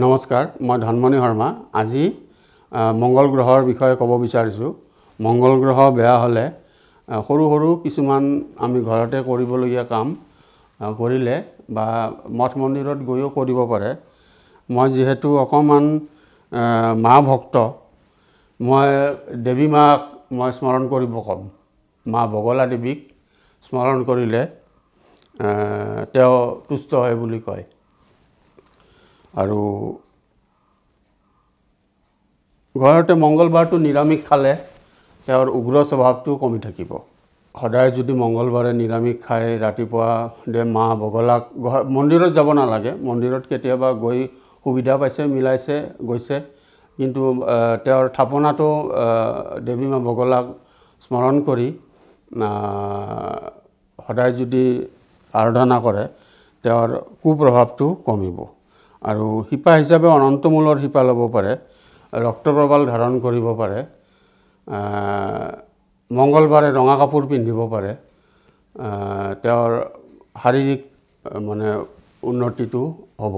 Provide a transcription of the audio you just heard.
নমস্কাৰ, মই ধনমণি শৰ্মা। আজি মংগল গ্ৰহৰ বিষয়ে ক'ব বিচাৰিছোঁ। মংগল গ্ৰহ বেয়া হ'লে সৰু সৰু কিছুমান আমি ঘৰতে কৰিবলগীয়া কাম কৰিলে বা মঠ মন্দিৰত গৈও কৰিব পাৰে। মই যিহেতু অকণমান মা ভক্ত, মই দেৱী মাক মই স্মৰণ কৰিব ক'ম। মা বগলা দেৱীক স্মৰণ কৰিলে তেওঁ তুষ্ট হয় বুলি কয়। আৰু ঘৰতে মংগলবাৰটো নিৰামিষ খালে তেওঁৰ উগ্ৰ স্বভাৱটো কমি থাকিব। সদায় যদি মংগলবাৰে নিৰামিষ খাই ৰাতিপুৱা মা বগলাক মন্দিৰত যাব নালাগে, মন্দিৰত কেতিয়াবা গৈ সুবিধা পাইছে, মিলাইছে, গৈছে, কিন্তু তেওঁৰ থাপনাটো দেৱী মা বগলাক স্মৰণ কৰি সদায় যদি আৰাধনা কৰে তেওঁৰ কুপ্ৰভাৱটো কমিব। আৰু শিপা হিচাপে অনন্তমূলৰ শিপা ল'ব পাৰে, ৰক্তপ্ৰবাল ধাৰণ কৰিব পাৰে, মংগলবাৰে ৰঙা কাপোৰ পিন্ধিব পাৰে, তেওঁৰ শাৰীৰিক উন্নতিটো হ'ব।